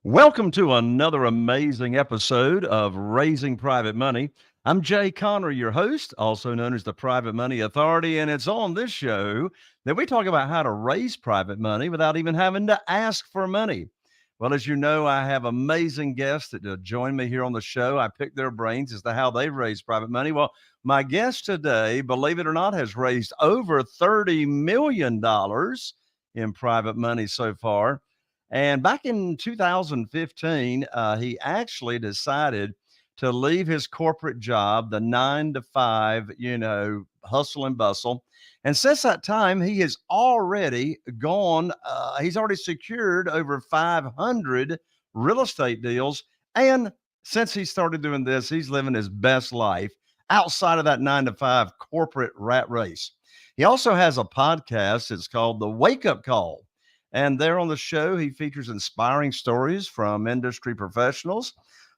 Welcome to another amazing episode of Raising Private Money. I'm Jay Conner, your host, also known as the Private Money Authority, and it's on this show that we talk about how to raise private money without even having to ask for money. Well, as you know, I have amazing guests that join me here on the show. I pick their brains as to how they raise private money. Well, my guest today, believe it or not, has raised over $30 million in private money so far. And back in 2015, he actually decided to leave his corporate job, the 9 to 5, hustle and bustle. And since that time, he has already he's already secured over 500 real estate deals. And since he started doing this, he's living his best life outside of that 9 to 5 corporate rat race. He also has a podcast. It's called The Wake Up Call. And there on the show, he features inspiring stories from industry professionals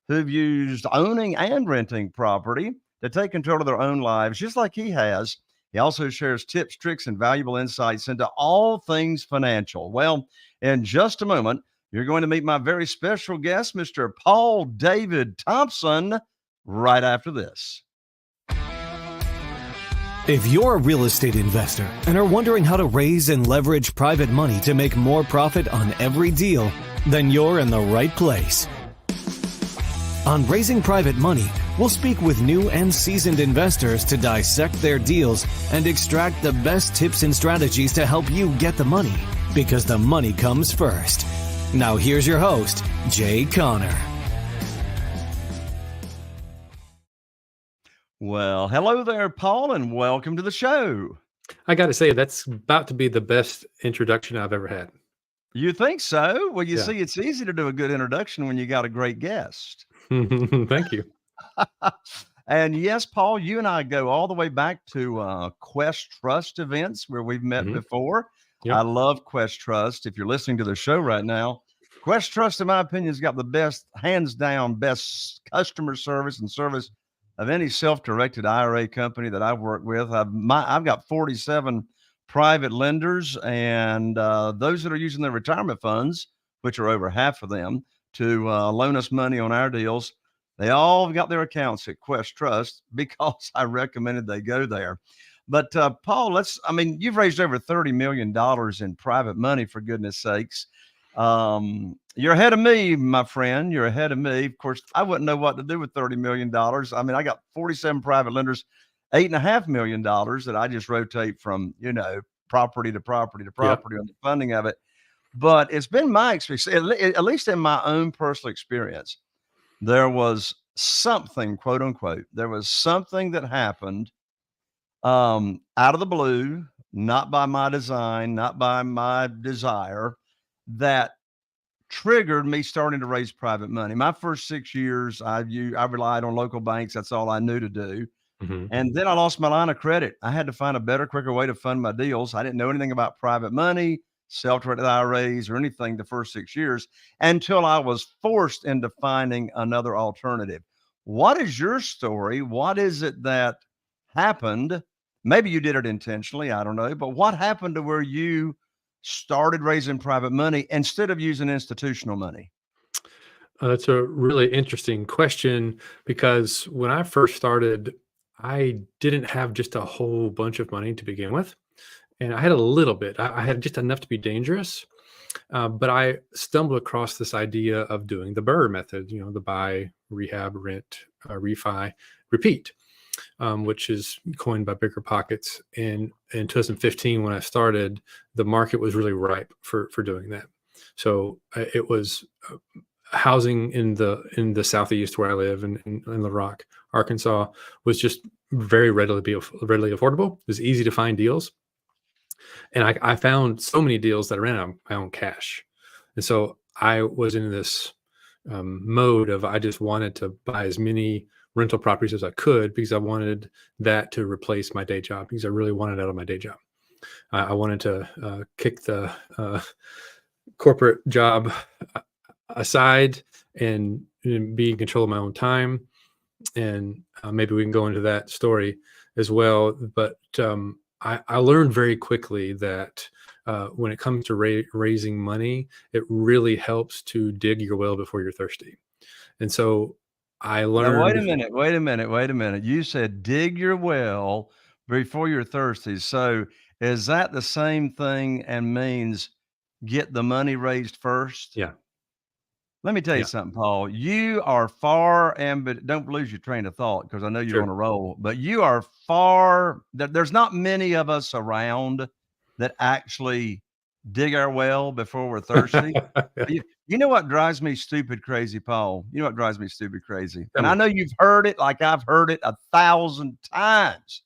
who've used owning and renting property to take control of their own lives, just like he has. He also shares tips, tricks, and valuable insights into all things financial. Well, in just a moment, you're going to meet my very special guest, Mr. Paul David Thompson, right after this. If you're a real estate investor and are wondering how to raise and leverage private money to make more profit on every deal, then you're in the right place. On Raising Private Money, we'll speak with new and seasoned investors to dissect their deals and extract the best tips and strategies to help you get the money, because the money comes first. Now here's your host, Jay Conner. Well, hello there, Paul, and welcome to the show. I got to say, that's about to be the best introduction I've ever had. You think so? Well, you Yeah. see, it's easy to do a good introduction when you got a great guest. Thank you. And yes, Paul, you and I go all the way back to Quest Trust events where we've met before. Yep. I love Quest Trust. If you're listening to the show right now, Quest Trust, in my opinion, has got the best, hands down, best customer service and service of any self-directed IRA company that I've worked with. I've got 47 private lenders, and those that are using their retirement funds, which are over half of them, to loan us money on our deals, they all got their accounts at Quest Trust because I recommended they go there. But Paul, you've raised over $30 million in private money, for goodness sakes. You're ahead of me, my friend. You're ahead of me. Of course, I wouldn't know what to do with $30 million. I got 47 private lenders, $8.5 million that I just rotate from, property to property to property on the funding of it. But it's been my experience, at least in my own personal experience, there was something, quote unquote, there was something that happened out of the blue, not by my design, not by my desire, that triggered me starting to raise private money. My first 6 years, I relied on local banks. That's all I knew to do. And then I lost my line of credit. I had to find a better, quicker way to fund my deals. I didn't know anything about private money, self-directed IRAs, or anything the first 6 years until I was forced into finding another alternative. What is your story? What is it that happened? Maybe you did it intentionally. I don't know. But what happened to where you started raising private money instead of using institutional money? That's a really interesting question, because when I first started, I didn't have just a whole bunch of money to begin with. And I had a little bit. I had just enough to be dangerous. But I stumbled across this idea of doing the BRRRR method, the buy, rehab, rent, refi, repeat, which is coined by Bigger Pockets. And in 2015, when I started, the market was really ripe for doing that. So it was housing in the Southeast where I live, in Little Rock, Arkansas, was just very readily affordable. It was easy to find deals. And I found so many deals that I ran out of my own cash. And so I was in this mode of, I just wanted to buy as many rental properties as I could, because I wanted that to replace my day job, because I really wanted out of my day job. I wanted to kick the corporate job aside and be in control of my own time. And maybe we can go into that story as well. But I learned very quickly that when it comes to raising money, it really helps to dig your well before you're thirsty. And so I Now, wait a learned, minute, wait a minute, wait a minute. You said dig your well before you're thirsty. So is that the same thing and means get the money raised first? yeah, Let me tell you yeah, something, Paul. You are far but don't lose your train of thought because I know you're on sure. a roll, but you are far there's not many of us around that actually dig our well before we're thirsty. Yeah, You know what drives me stupid crazy, Paul? You know what drives me stupid crazy? tell And I me. know you've heard it like I've heard it 1,000 times.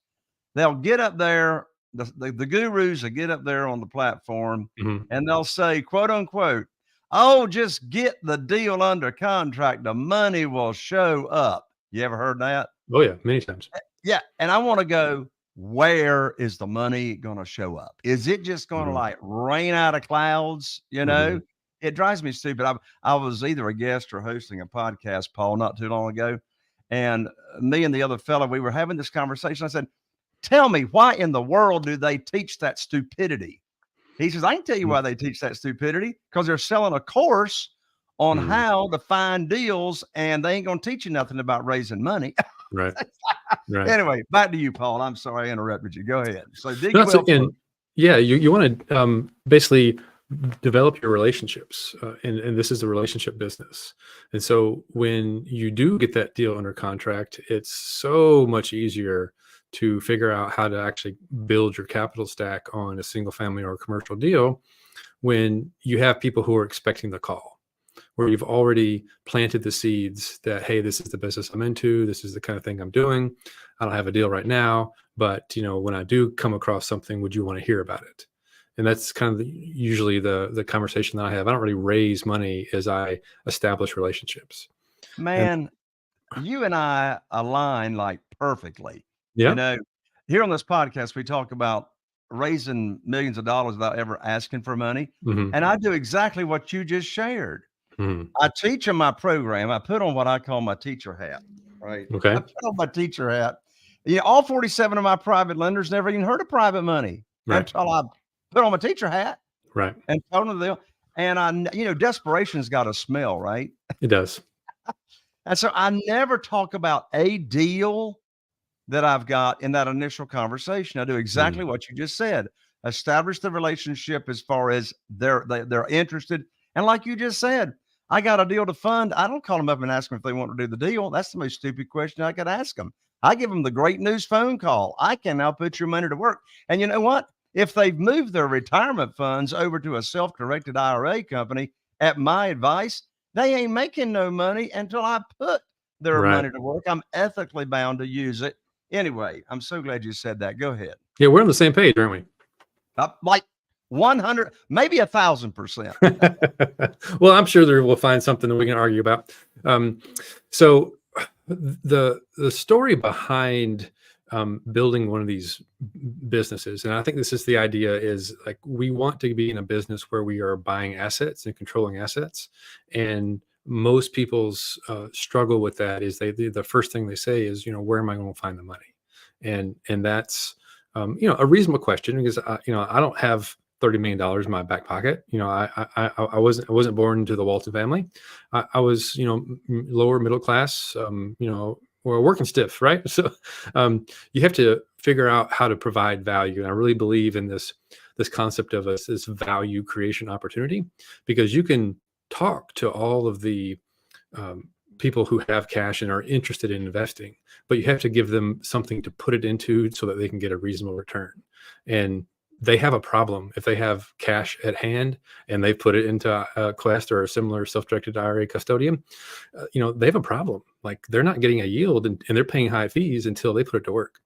They'll get up there, the gurus will get up there on the platform Mhm. and they'll say, quote unquote, "Oh, just get the deal under contract. The money will show up." You ever heard that? Oh yeah, many times. Yeah. And I want to go, where is the money going to show up? Is it just going to Mhm, like rain out of clouds? You know, mhm, it drives me stupid. I was either a guest or hosting a podcast, Paul, not too long ago. And me and the other fellow, we were having this conversation. I said, "Tell me, why in the world do they teach that stupidity?" He says, "I can tell you mhm, why they teach that stupidity, because they're selling a course on mhm. how to find deals, and they ain't going to teach you nothing about raising money." Right, right. Anyway, back to you, Paul. I'm sorry I interrupted you. Go ahead. So dig No, your that's well and first. yeah, you want to basically develop your relationships, and this is the relationship business. And so when you do get that deal under contract, it's so much easier to figure out how to actually build your capital stack on a single family or a commercial deal when you have people who are expecting the call, where you've already planted the seeds that, hey, this is the business I'm into, this is the kind of thing I'm doing. I don't have a deal right now, but when I do come across something, would you want to hear about it? And that's kind of usually the conversation that I have. I don't really raise money as I establish relationships. And Man, you and I align like perfectly. You yeah. know, here on this podcast, we talk about raising millions of dollars without ever asking for money. Hmm. And I do exactly what you just shared. Hmm. I teach in my program. I put on what I call my teacher hat, right? I Okay. put on my teacher hat. All 47 of my private lenders never even heard of private money Right. until I put on my teacher hat Right. and told them the deal. And desperation's got a smell, right? It does. And so I never talk about a deal that I've got in that initial conversation. I do Mm. exactly what you just said. Establish the relationship as far as they're interested. And like you just said, I got a deal to fund. I don't call them up and ask them if they want to do the deal. That's the most stupid question I could ask them. I give them the great news phone call. I can now put your money to work. And you know what? If they've moved their retirement funds over to a self-directed IRA company, at my advice, they ain't making no money until I put their Right. money to work. I'm ethically bound to use it. Anyway, I'm so glad you said that. Go ahead. Yeah, we're on the same page, aren't we? Like 100, maybe 1,000%. Well, I'm sure there we'll find something that we can argue about. So the story behind building one of these businesses, and I think this is the idea, is like we want to be in a business where we are buying assets and controlling assets, and most people's struggle with that is the first thing they say is, where am I going to find the money? And that's a reasonable question, because I don't have $30 million in my back pocket. I wasn't born into the Walton family. I was lower middle class. Or working stiff, right? So you have to figure out how to provide value, and I really believe in this concept of this value creation opportunity, because you can talk to all of the people who have cash and are interested in investing, but you have to give them something to put it into so that they can get a reasonable return. And they have a problem if they have cash at hand and they put it into a Quest or a similar self-directed IRA custodian. They have a problem. Like, they're not getting a yield, and they're paying high fees until they put it to work.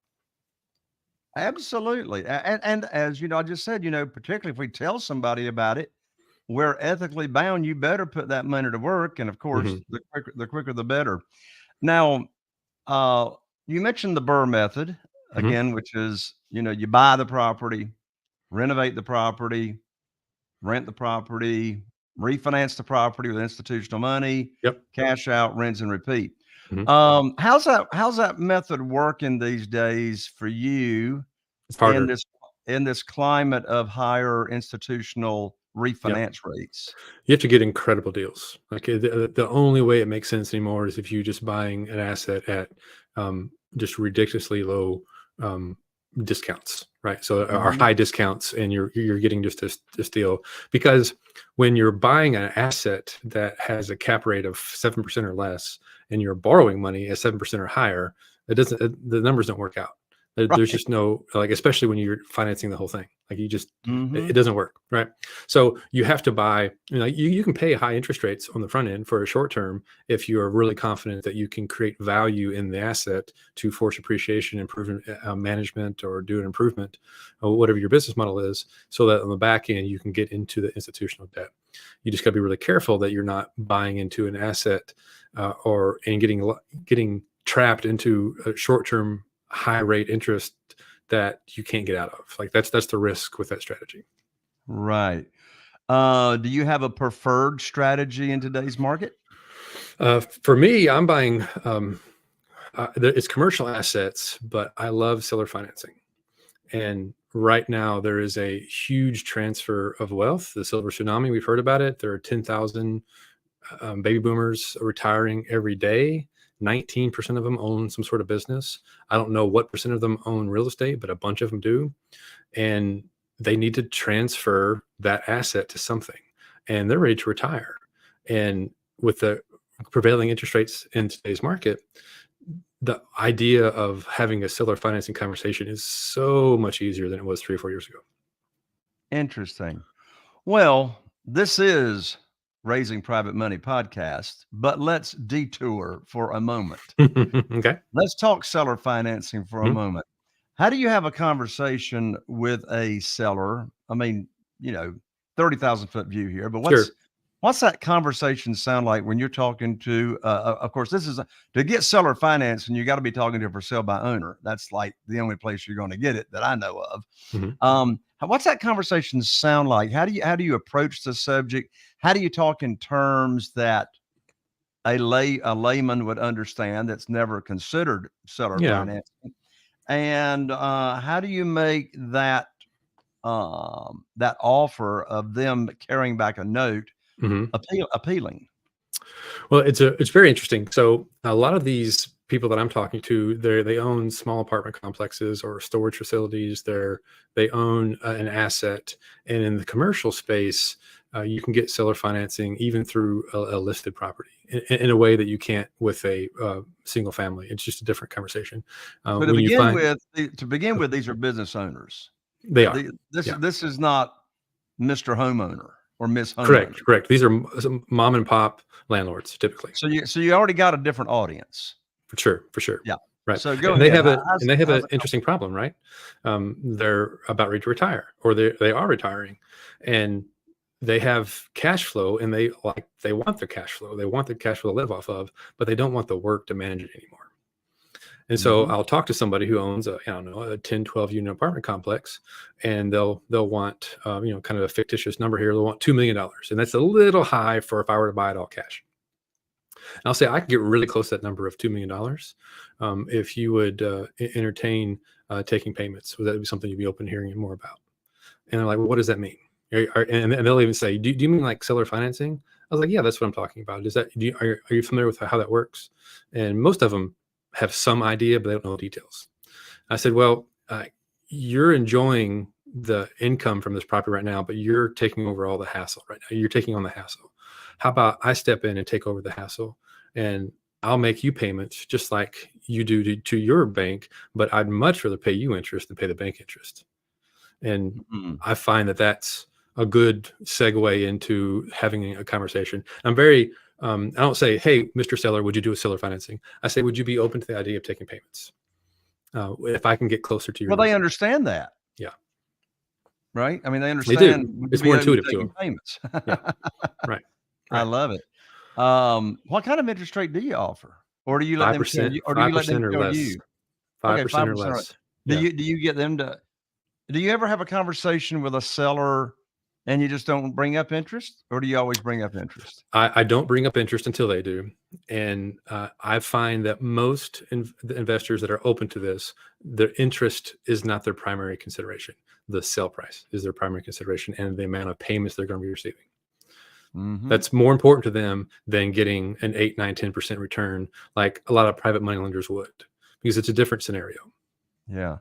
Absolutely. And as you know, I just said, particularly if we tell somebody about it, we're ethically bound. You better put that money to work. And of course, Hmm. the quicker, the better. Now, uh, you mentioned the Burr method Hmm. again, which is, you buy the property, renovate the property, rent the property, refinance the property with institutional money, Yep. cash out, rinse and repeat. Hmm. How's that method working these days for you It's in harder. this? in this climate of higher institutional Yep. refinance rates? You have to get incredible deals. Like the only way it makes sense anymore is if you just buying an asset at just ridiculously low um, discounts, right? So are Mhm. high discounts, and you're getting just this deal, because when you're buying an asset that has a cap rate of 7% or less, and you're borrowing money at 7% or higher, the numbers don't work out. There's Right. just no, like, especially when you're financing the whole thing, like it Mhm. doesn't work, right? So you have to buy, you can pay high interest rates on the front end for a short term if you are really confident that you can create value in the asset to force appreciation, improvement, management, or do an improvement, or whatever your business model is, so that on the back end you can get into the institutional debt. You just got to be really careful that you're not buying into an asset and getting trapped into a short term high rate interest that you can't get out of. Like that's the risk with that strategy. Right. Do you have a preferred strategy in today's market? For me, I'm buying. It's commercial assets, but I love seller financing. And right now, there is a huge transfer of wealth. The silver tsunami, we've heard about it. There are 10,000 baby boomers retiring every day. 19% of them own some sort of business. I don't know what percent of them own real estate, but a bunch of them do. And they need to transfer that asset to something, and they're ready to retire. And with the prevailing interest rates in today's market, the idea of having a seller financing conversation is so much easier than it was 3 or 4 years Interesting. Well, this is Raising Private Money podcast, but let's detour for a moment. ago. Okay. Let's talk seller financing for a Mhm. moment. How do you have a conversation with a seller? I mean, 30,000 foot view here, but Sure. what's that conversation sound like when you're talking to, of course, to get seller financing, you got to be talking to a for sale by owner. That's like the only place you're going to get it that I know of. Mhm. What's that conversation sound like? How do you approach the subject? How do you talk in terms that a layman would understand that's never considered seller Yeah. financing? And how do you make that offer of them carrying back a note Mhm. appealing? Well, it's very interesting. So a lot of these people that I'm talking to, they own small apartment complexes or storage facilities. They own an asset, and in the commercial space, you can get seller financing even through a listed property in a way that you can't with a single family. It's just a different conversation. So When you find to begin with, these are business owners. they are, yeah. This is not Mr. Homeowner or Miss Correct, Homeowner. correct. These are some mom and pop landlords typically. So you already got a different audience. For sure, for sure. Yeah. Right. So go And they ahead. have How's an it going? interesting problem, right? They're about ready to retire, or they are retiring, and they have cash flow, and they want their cash flow. They want the cash flow to live off of, but they don't want the work to manage it anymore. And so Mhm. I'll talk to somebody who owns a 10, 12 unit apartment complex, and they'll want kind of a fictitious number here. They'll want $2 million, and that's a little high for if I were to buy it all cash. And I'll say I can get really close to that number of $2 million if you would entertain taking payments. Would that be something you'd be open to hearing more about? And they're like, well, what does that mean? And they'll even say, do you mean like seller financing? I was like, yeah, that's what I'm talking about. Are you familiar with how that works? And most of them have some idea, but they don't know the details. I said, well, you're enjoying the income from this property right now, but you're taking over all the hassle right now. You're taking on the hassle. How about I step in and take over the hassle, and I'll make you payments just like you do to your bank, but I'd much rather pay you interest than pay the bank interest. And Mhm. I find that that's a good segue into having a conversation. I don't say, hey, Mr. Seller, would you do a seller financing? I say, would you be open to the idea of taking payments? If I can get closer to your Well, they needs. understand that, Yeah, right? I mean, they they do. understand would you It's be more open to intuitive to taking them. payments? Yeah, right, I right. love it. What kind of interest rate do you offer? Or do you let them tell 5%, you, or do you let them 5% or tell less, you? Okay, 5% or 5%. less. Do Yeah. you get them to do you ever have a conversation with a seller and you just don't bring up interest, or do you always bring up interest? I don't bring up interest until they do. And I find that most the investors that are open to this, their interest is not their primary consideration. the sale price is their primary consideration and the amount of payments they're going to be receiving. Mm-hmm. That's more important to them than getting an 8, 9, 10% return like a lot of private money lenders would, because it's a different scenario. Yeah.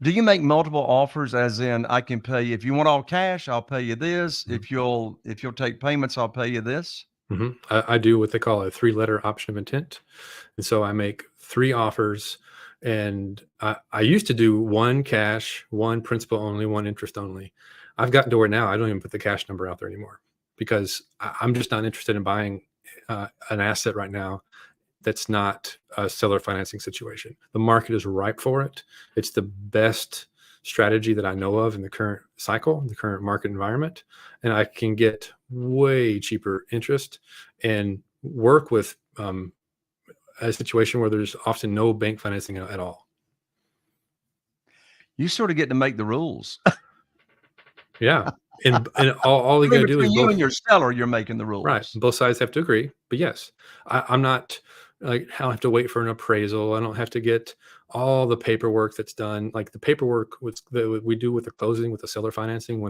Do you make multiple offers, as in I can pay you if you want all cash, I'll pay you this. If you'll take payments, I'll pay you this. I do what they call a 3-letter option of intent. And so I make 3 offers, and I used to do 1 cash, 1 principal only, 1 interest only. I've gotten to where now I don't even put the cash number out there anymore, because I'm just not interested in buying an asset right now that's not a seller financing situation. The market is ripe for it. It's the best strategy that I know of in the current cycle, the current market environment. And I can get way cheaper interest and work with a situation where there's often no bank financing at all. You sort of get to make the rules. Yeah. And all you got to do is you and your seller, you're making the rules. Right. Both sides have to agree. But yes, I'm not like, I don't have to wait for an appraisal. I don't have to get all the paperwork that's done. Like the paperwork that we do with the closing, with the seller financing,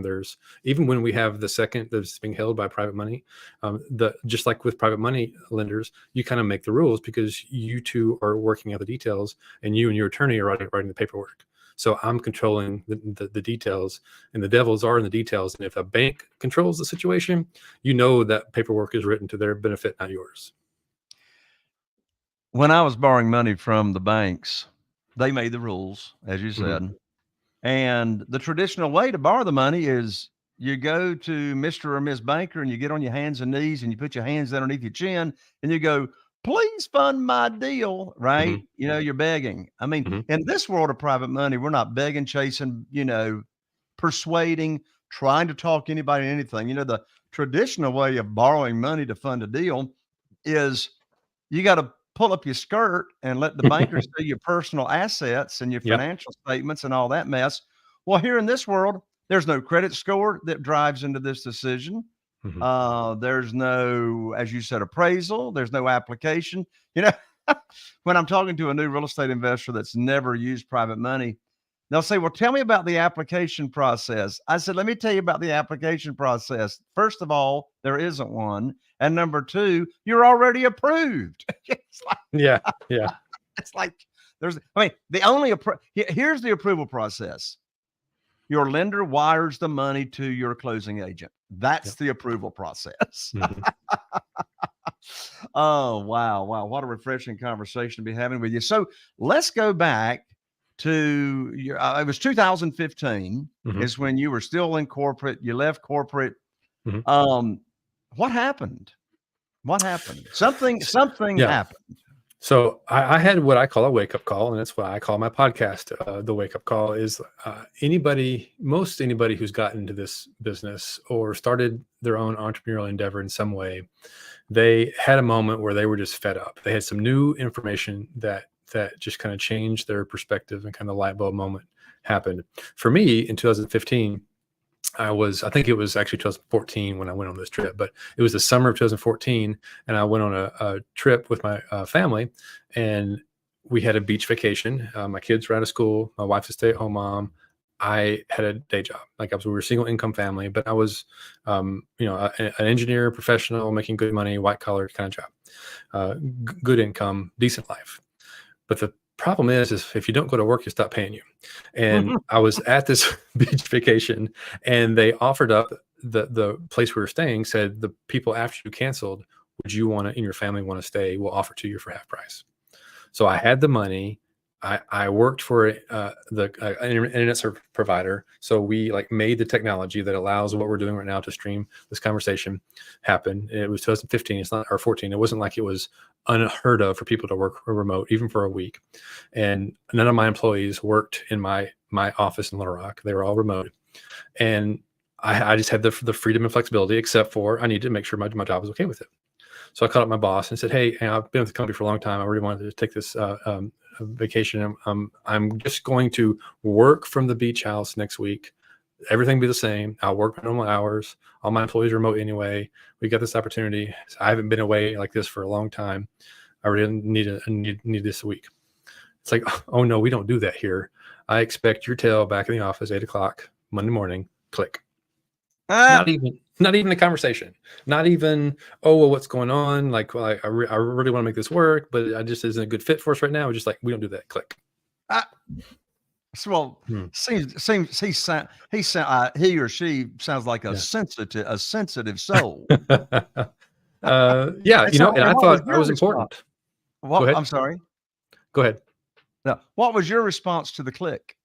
even when we have the second that's being held by private money, just like with private money lenders, you kind of make the rules because you two are working out the details, and you and your attorney are writing the paperwork. So I'm controlling the details, and the devils are in the details. And if a bank controls the situation, that paperwork is written to their benefit, not yours. When I was borrowing money from the banks, they made the rules, as you said. Mm-hmm. And the traditional way to borrow the money is you go to Mr. or Ms. Banker and you get on your hands and knees and you put your hands underneath your chin and you go, please fund my deal, right? Mm-hmm. You're begging. I mean, Mm-hmm. in this world of private money, we're not begging, chasing, persuading, trying to talk anybody into anything. The traditional way of borrowing money to fund a deal is you got to pull up your skirt and let the banker see your personal assets and your financial statements and all that mess. Well, here in this world, there's no credit score that drives into this decision. Mm-hmm. There's no, as you said, appraisal. There's no application. When I'm talking to a new real estate investor that's never used private money, they'll say, well, tell me about the application process. I said, let me tell you about the application process. First of all, there isn't one. And number 2, you're already approved. It's like, yeah. It's like here's the approval process. Your lender wires the money to your closing agent. That's the approval process. Mm-hmm. Oh, wow. What a refreshing conversation to be having with you. So let's go back to it was 2015 is when you were still in corporate. You left corporate. Mm-hmm. What happened? Something happened. So I had what I call a wake-up call, and that's what I call my podcast. The wake-up call is most anybody who's gotten into this business or started their own entrepreneurial endeavor in some way, they had a moment where they were just fed up. They had some new information that just kind of changed their perspective, and kind of the light bulb moment happened. For me in 2015, I think it was actually 2014 when I went on this trip, but it was the summer of 2014, and I went on a trip with my family, and we had a beach vacation. My kids were out of school. My wife's a stay-at-home mom. I had a day job. We were a single income family, but I was, an engineer, professional, making good money, white collar kind of job, good income, decent life. But the problem is if you don't go to work, you stop paying you. And I was at this beach vacation, and they offered up the place we were staying, said the people after you canceled, would you want to, and your family want to stay, we'll offer to you for half price. So I had the money. I worked for the internet service provider. So we made the technology that allows what we're doing right now to stream this conversation happen. It was 2015. It's not, or 14. It wasn't like it was unheard of for people to work remote, even for a week. And none of my employees worked in my office in Little Rock. They were all remote. And I just had the freedom and flexibility, except for I needed to make sure my job was okay with it. So I called up my boss and said, hey, I've been with the company for a long time. I really wanted to take this vacation. I'm just going to work from the beach house next week. Everything will be the same. I'll work my normal hours. All my employees are remote anyway. We got this opportunity. So I haven't been away like this for a long time. I really need this week. It's like, oh no, we don't do that here. I expect your tail back in the office 8 o'clock Monday morning. Click. Ah, Not even a conversation. Not even, oh, well, what's going on? Like, well, I really want to make this work, but I just isn't a good fit for us right now. We're just like, we don't do that. Click. ah. Well, Hmm. seems he or she sounds like a Yeah. sensitive soul. Yeah, And so, and I what was thought I your was response? important. Go What? ahead. I'm sorry. Go ahead. No, what was your response to the click?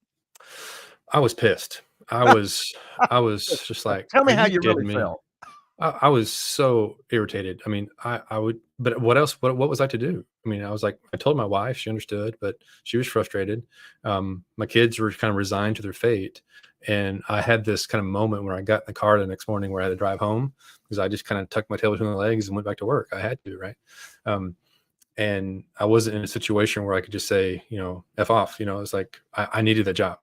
I was pissed. I was just like, Tell are me how you you really kidding me? felt. I was so irritated. I mean, I would, but what else? What was I to do? I mean, I was like, I told my wife, she understood, but she was frustrated. My kids were kind of resigned to their fate. And I had this kind of moment where I got in the car the next morning where I had to drive home because I just kind of tucked my tail between my legs and went back to work. I had to, right? Um, and I wasn't in a situation where I could just say, F off, it's like I needed that job.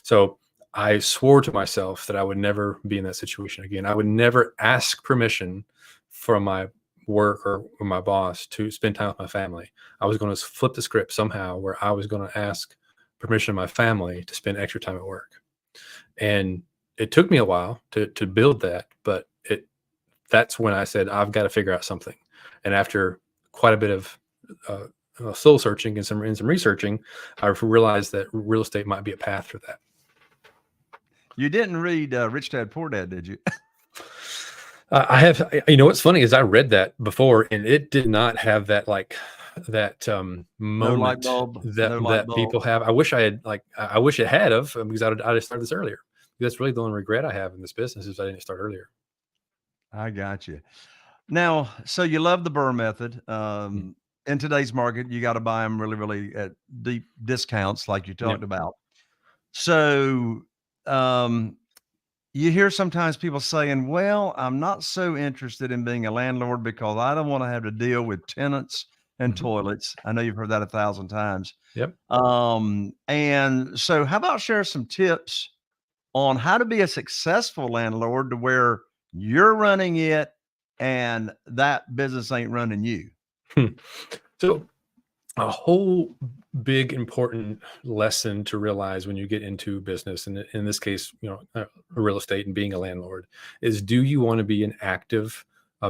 So I swore to myself that I would never be in that situation again. I would never ask permission from my work or my boss to spend time with my family. I was going to flip the script somehow where I was going to ask permission of my family to spend extra time at work. And it took me a while to build that, but that's when I said, I've got to figure out something. And after quite a bit of soul searching and some researching, I realized that real estate might be a path for that. You didn't read Rich Dad Poor Dad, did you? I have, what's funny is I read that before and it did not have that that No light moment bulb. that No light bulb. people have. I wish I had I wish it had of because I'd have started this earlier. That's really the only regret I have in this business is I didn't start earlier. I got you. Now, so you love the Burr method. Mm. In today's market, you got to buy them really, really at deep discounts, like you Yep. talked about. So, you hear sometimes people saying, "Well, I'm not so interested in being a landlord because I don't want to have to deal with tenants and Mhm. toilets." I know you've heard that 1,000 times. Yep. And so, how about share some tips on how to be a successful landlord to where you're running it and that business ain't running you? Hmm. So a whole big important lesson to realize when you get into business, and in this case, real estate and being a landlord, is do you want to be an active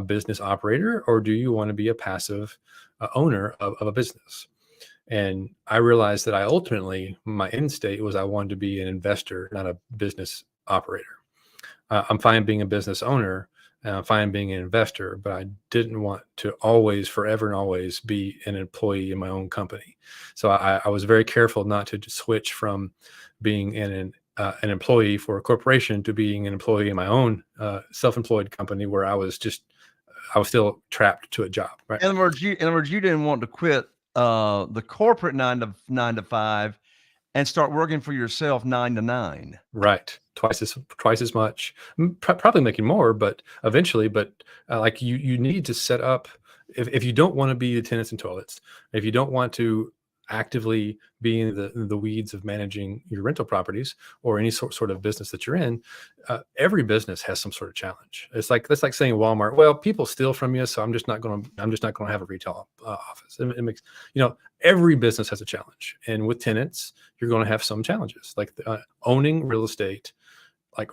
business operator or do you want to be a passive owner of a business? And I realized that my end state was I wanted to be an investor, not a business operator. I'm fine being a business owner and I'm fine being an investor, but I didn't want to always, forever and always be an employee in my own company. So I was very careful not to just switch from being an employee for a corporation to being an employee in my own self-employed company where I was still trapped to a job, right? In other words, you didn't want to quit the corporate nine to five and start working for yourself 9 to 9. Right. Twice as much, probably making more, but eventually, like you need to set up if you don't want to be the tenants and toilets, if you don't want to actively be in the weeds of managing your rental properties or any sort of business that you're in, every business has some sort of challenge. That's like saying Walmart, well, people steal from you, so I'm just not going to have a retail office. It makes, every business has a challenge, and with tenants, you're going to have some challenges. Like owning real estate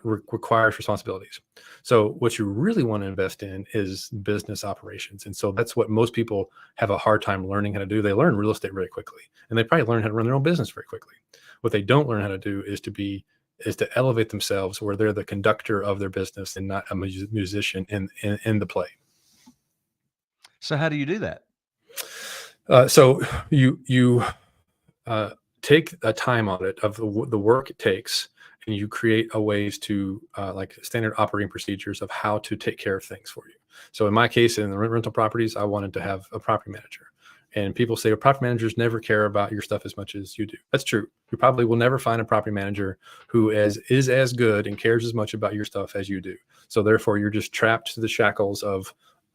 requires responsibilities. So what you really want to invest in is business operations. And so that's what most people have a hard time learning how to do. They learn real estate very quickly, and they probably learn how to run their own business very quickly. What they don't learn how to do is to elevate themselves where they're the conductor of their business and not a musician in the play. So how do you do that? So you take a time audit of the work it takes, and you create a ways to like standard operating procedures of how to take care of things for you. So in my case, in the rental properties, I wanted to have a property manager. And people say, well, property managers never care about your stuff as much as you do. That's true. You probably will never find a property manager who is as good and cares as much about your stuff as you do. So therefore, you're just trapped to the shackles of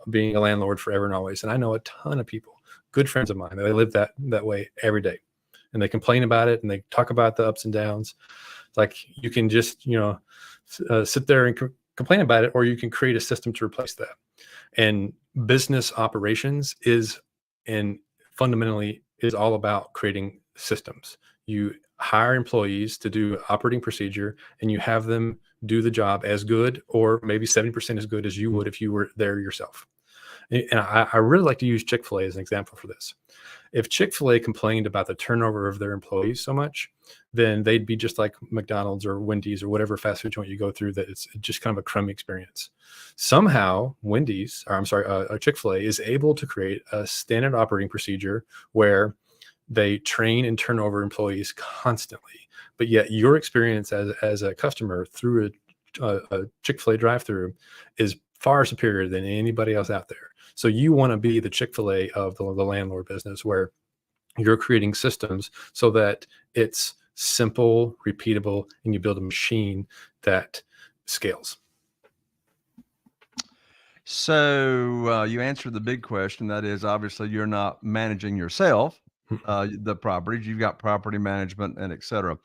being a landlord forever and always. And I know a ton of people, good friends of mine, they live that way every day. And they complain about it and they talk about the ups and downs. It's like you can just, sit there and complain about it, or you can create a system to replace that. And business operations fundamentally is all about creating systems. You hire employees to do operating procedure, and you have them do the job as good, or maybe 70% as good as you would if you were there yourself. And I really like to use Chick-fil-A as an example for this. If Chick-fil-A complained about the turnover of their employees so much, then they'd be just like McDonald's or Wendy's or whatever fast food joint you go through, that it's just kind of a crummy experience. Somehow Chick-fil-A is able to create a standard operating procedure where they train and turn over employees constantly, but yet your experience as a customer through a Chick-fil-A drive-through is far superior than anybody else out there. So you want to be the Chick-fil-A of the landlord business, where you're creating systems so that it's simple, repeatable, and you build a machine that scales. So you answered the big question. That is, obviously, you're not managing yourself, the properties. You've got property management and et cetera.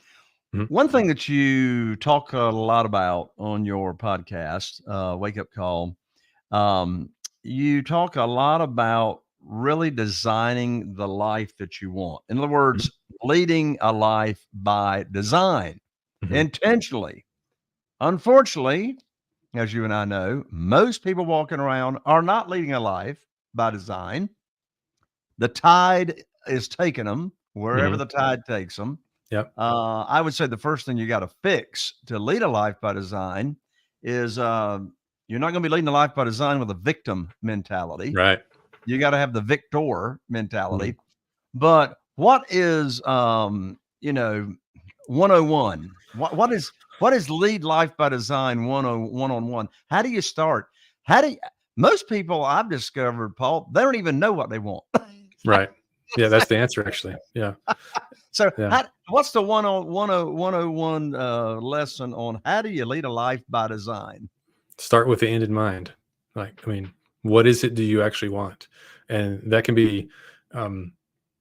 One thing that you talk a lot about on your podcast, Wake Up Call, you talk a lot about really designing the life that you want. In other words, leading a life by design, intentionally. Unfortunately, as you and I know, most people walking around are not leading a life by design. The tide is taking them wherever the tide takes them. Yep. I would say the first thing you got to fix to lead a life by design is you're not going to be leading a life by design with a victim mentality. Right. You got to have the victor mentality. But what is 101? What is lead life by design 101? How do you start? Most people I've discovered, Paul, they don't even know what they want. Right. Yeah, that's the answer, actually. Yeah. So what's the 101 lesson on how do you lead a life by design? Start with the end in mind. What is it do you actually want? And that can be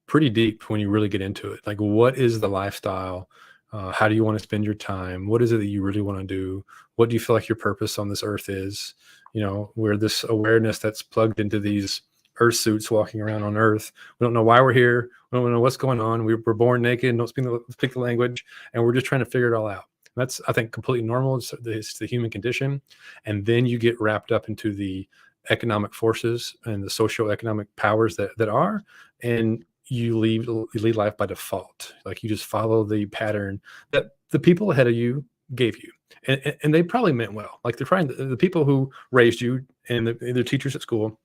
pretty deep when you really get into it. Like, what is the lifestyle? How do you want to spend your time? What is it that you really want to do? What do you feel like your purpose on this earth is? We're this awareness that's plugged into these earth suits walking around on earth. We don't know why we're here. We don't know what's going on. We're born naked and don't speak the language. And we're just trying to figure it all out. That's, I think, completely normal. It's the human condition. And then you get wrapped up into the economic forces and the socioeconomic powers that are, and you lead life by default. Like, you just follow the pattern that the people ahead of you gave you. And they probably meant well. Like, they're trying, the people who raised you and the teachers at school,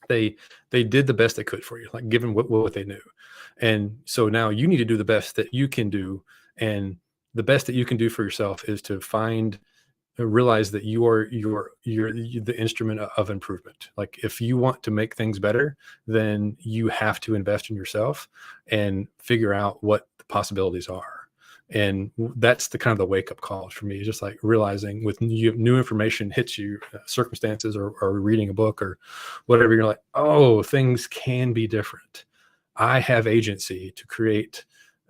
they did the best they could for you, like, given what they knew. And so now you need to do the best that you can do. And the best that you can do for yourself is to realize that you're the instrument of improvement. Like, if you want to make things better, then you have to invest in yourself and figure out what the possibilities are. And that's the kind of the wake up call for me, just like realizing with new information hits you, circumstances or reading a book or whatever, you're like, oh, things can be different. I have agency to create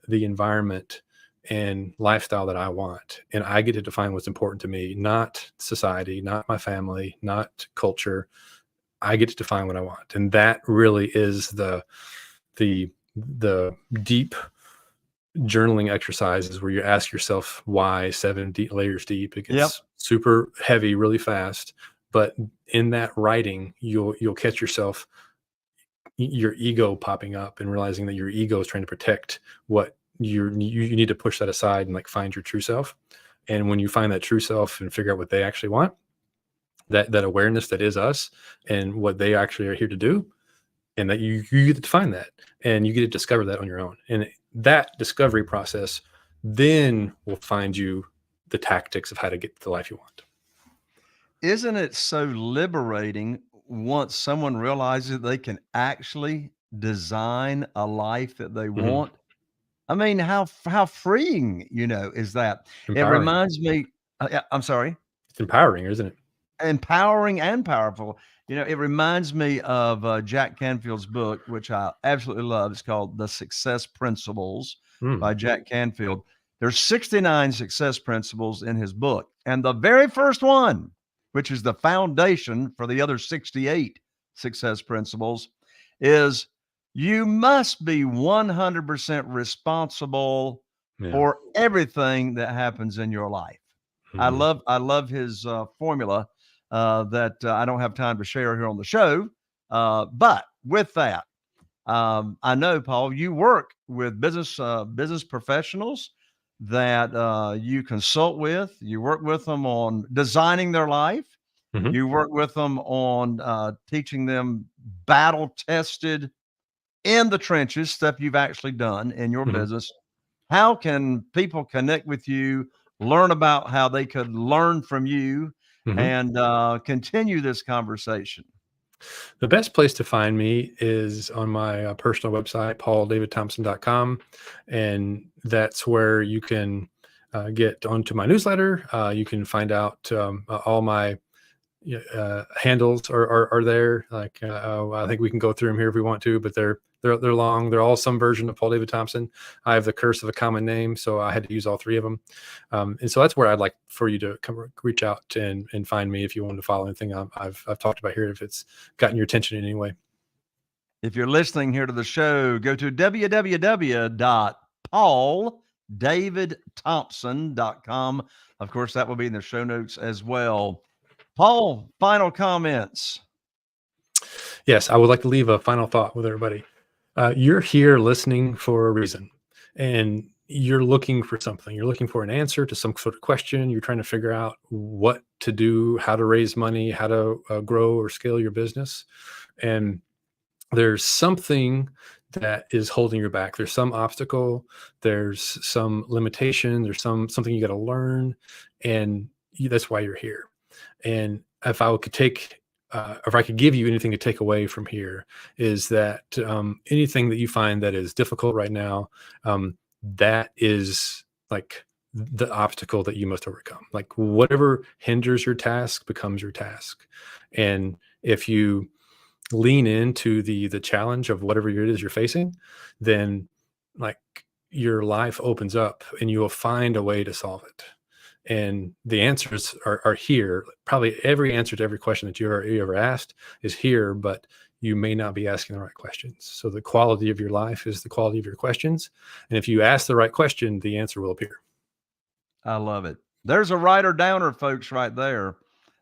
the environment and lifestyle that I want. And I get to define what's important to me, not society, not my family, not culture. I get to define what I want. And that really is the deep journaling exercises where you ask yourself why 7 layers deep. It gets super heavy really fast. But in that writing, you'll catch yourself, your ego popping up and realizing that your ego is trying to protect what you need to push that aside and, like, find your true self. And when you find that true self and figure out what they actually want, that awareness that is us and what they actually are here to do, and that you get to define that and you get to discover that on your own. And that discovery process then will find you the tactics of how to get the life you want. Isn't it so liberating once someone realizes they can actually design a life that they want? I mean, how freeing, is that? It Empowering. reminds me, I'm sorry. It's empowering, isn't it? Empowering and powerful. It reminds me of Jack Canfield's book, which I absolutely love. It's called The Success Principles by Jack Canfield. There's 69 success principles in his book. And the very first one, which is the foundation for the other 68 success principles, is you must be 100% responsible Yeah. for everything that happens in your life. Mhm. I love his formula that I don't have time to share here on the show. But with that, I know, Paul, you work with business professionals that you consult with. You work with them on designing their life. Mhm. You work with them on teaching them battle tested in the trenches stuff you've actually done in your Mhm. business. How can people connect with you, learn about how they could learn from you, Mhm. and continue this conversation? The best place to find me is on my personal website, pauldavidthompson.com. And that's where you can get onto my newsletter. You can find out all my handles are there. Like I think we can go through them here if we want to, but they're long. They're all some version of Paul David Thompson. I have the curse of a common name, so I had to use all three of them. And so that's where I'd like for you to come reach out and find me if you want to follow anything I've talked about here, if it's gotten your attention in any way. If you're listening here to the show, go to www.pauldavidthompson.com. Of course, that will be in the show notes as well. Paul, final comments. Yes, I would like to leave a final thought with everybody. You're here listening for a reason, and you're looking for something. You're looking for an answer to some sort of question. You're trying to figure out what to do, how to raise money, how to grow or scale your business. And there's something that is holding you back. There's some obstacle. There's some limitation. There's something you got to learn, and that's why you're here. And if I could give you anything to take away from here, is that anything that you find that is difficult right now, that is like the obstacle that you must overcome. Like whatever hinders your task becomes your task. And if you lean into the challenge of whatever it is you're facing, then like your life opens up and you will find a way to solve it. And the answers are here. Probably every answer to every question that you ever asked is here, but you may not be asking the right questions. So the quality of your life is the quality of your questions. And if you ask the right question, the answer will appear. I love it. There's a writer downer, folks, right there.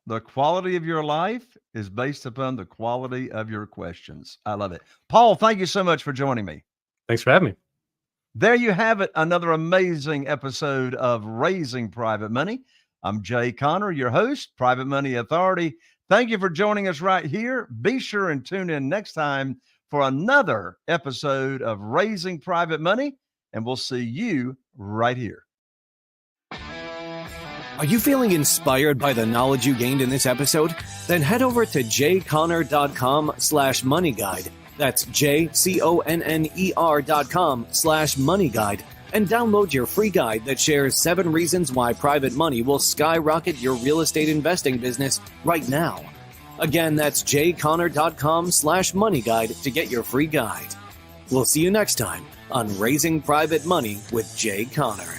The quality of your life is based upon the quality of your questions. I love it. Paul, thank you so much for joining me. Thanks for having me. There you have it, another amazing episode of Raising Private Money. I'm Jay Conner, your host, Private Money Authority. Thank you for joining us right here. Be sure and tune in next time for another episode of Raising Private Money, and we'll see you right here. Are you feeling inspired by the knowledge you gained in this episode? Then head over to jconner.com/money guide. That's JCONNER.com/money guide and download your free guide that shares 7 reasons why private money will skyrocket your real estate investing business right now. Again, that's jconner.com/money guide to get your free guide. We'll see you next time on Raising Private Money with Jay Conner.